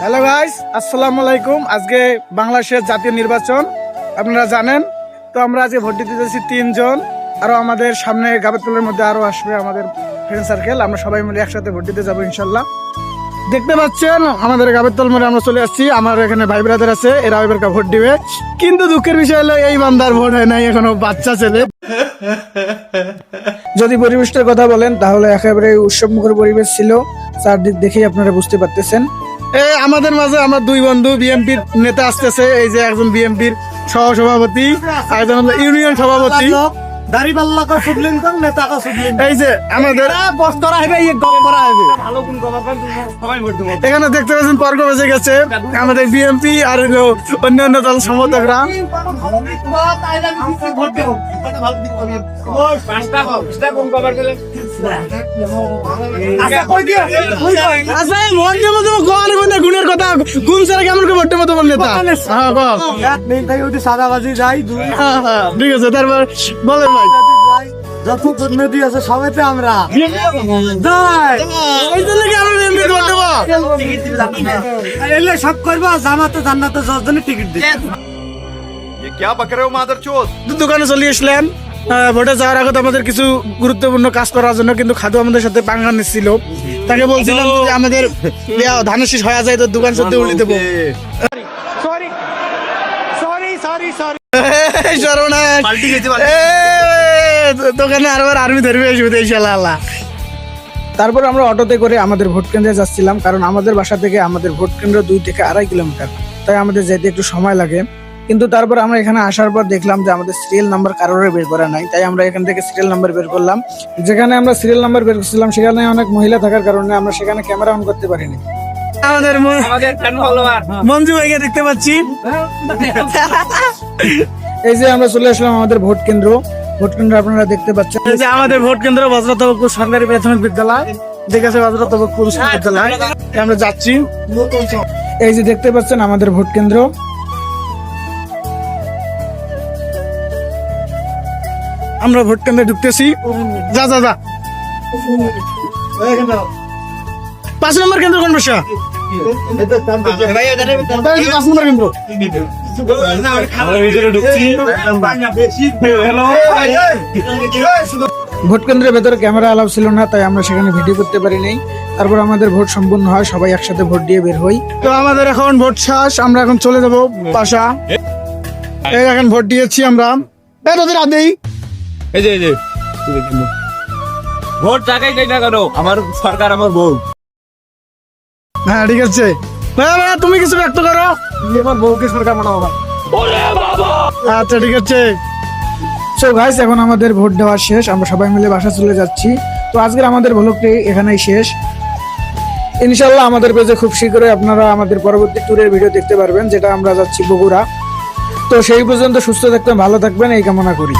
Hello guys, আসসালামু আলাইকুম। আজকে বাংলাদেশের জাতীয় নির্বাচন আপনারা জানেন। তো আমরা আজকে ভোট দিতে যাচ্ছি 3 জন, আরো আমাদের সামনে গাবেতলের মধ্যে আরো আসবে আমাদের ফ্রেন্ড সার্কেল। আমরা সবাই মিলে একসাথে ভোট দিতে যাবো ইনশাল্লাহ। দেখতে পাচ্ছেন আমাদের গাবেতল মোড়ে আমরা চলে আসছি। আমার এখানে ভাই ব্রাদার আছে, এরা এবার ভোট দিবে। কিন্তু দুঃখের বিষয় হলো এই বান্দার ভোট হয় নাই, এখনো বাচ্চা ছেলে। যদি পরিবেশটার কথা বলেন তাহলে একেবারে উৎসবমুখর পরিবেশ ছিল। চারদিক দেখেই আপনারা বুঝতে পারতেছেন। আমাদের মাঝে আমার দুই বন্ধু বিএনপির নেতা আসতেছে। এই যে একজন বিএনপির সহ সভাপতি, একজন হলো ইউনিয়ন সভাপতি। এই যে আমাদের এখানে দেখতে পাচ্ছেন তর্ক বেজে গেছে আমাদের বিএনপি আর অন্যান্য দল সমর্থকরা। গুণের কথা গুণ ছাড়া কেমন ভোটে মতো নেতা। সাদাবাজি যাই ঠিক আছে, তারপর বলেন ভাই যত নদী আছে সবাইতে আমরা সব করবো জামাতে জান্নাতে জন্য টিকিট দিই। দোকানে চলে আসলেন ভোটে যাওয়ার আগে আমাদের কিছু গুরুত্বপূর্ণ কাজ করার জন্য, কিন্তু খাদু আমাদের সাথে পাঙ্গা নিচ্ছিল। তাকে বলছিলাম যে আমাদের ধানের শীষ হয়ে যায় তো দোকান সত্যি উল্টে দেবো। দোকানে আরবার আর্মি ধরবে ইনশাআল্লাহ। তারপর আমরা অটোতে করে আমাদের ভোট কেন্দ্রে যাচ্ছিলাম, কারণ আমাদের বাসা থেকে আমাদের ভোট কেন্দ্র 2 থেকে 2.5 কিলোমিটার, তাই আমাদের যেতে একটু সময় লাগে। কিন্তু তারপর আমরা এখানে আসার পর দেখলাম যে আমাদের সিরিয়াল নাম্বার কারোর বের করা নাই, তাই আমরা এখান থেকে সিরিয়াল নাম্বার বের করলাম। যেখানে আমরা সিরিয়াল নাম্বার বের করছিলাম সেখানে অনেক মহিলা থাকার কারণে আমরা সেখানে ক্যামেরা অন করতে পারিনি। আমাদের মঞ্জু ভাইকে দেখতে পাচ্ছি। এই যে আমরা চলে আসলাম আমাদের ভোট কেন্দ্র। ভোট কেন্দ্র আপনারা দেখতে পাচ্ছেন, এই যে আমাদের ভোট কেন্দ্র বজ্রতবকুর সরকারি প্রাথমিক বিদ্যালয়। ঠিক আছে, বজ্রতবকুর বিদ্যালয় আমরা যাচ্ছি। এই যে দেখতে পাচ্ছেন আমাদের ভোট কেন্দ্র। আমরা ভোট কেন্দ্রে ঢুকতেছি। যা যা যা 5 নম্বর কেন্দ্র কোন বসা? 5 নম্বর কেন্দ্র। ভোট কেন্দ্রের ভেতরে ক্যামেরা অ্যালাউ ছিল না, তাই আমরা সেখানে ভিডিও করতে পারি নাই। তারপর আমাদের ভোট সম্পূর্ণ হয়, সবাই একসাথে ভোট দিয়ে বের হই। তো আমাদের এখন ভোট শেষ, আমরা এখন চলে যাব বাসা। এই এখন ভোট দিয়েছি আমরা। তোদের আদেই এই যে ভোট টাকাই দেয় না কেন? আমার সরকার আমার বউ। হ্যাঁ ঠিক আছে, তুমি কিছু ব্যক্ত করো। আমার বউকে সরকার মানাবো। আচ্ছা ঠিক আছে। সো গাইস, এখন আমাদের ভোট দেওয়া শেষ, আমরা সবাই মিলে বাসা চলে যাচ্ছি। তো আজকের আমাদের ভ্লগটি এখানেই শেষ। ইনশাল্লাহ আমাদের পেজে খুব শীঘ্রই আপনারা আমাদের পরবর্তী ট্যুরের ভিডিও দেখতে পারবেন, যেটা আমরা যাচ্ছি বগুড়া। তো সেই পর্যন্ত সুস্থ থাকবেন, ভালো থাকবেন এই কামনা করি।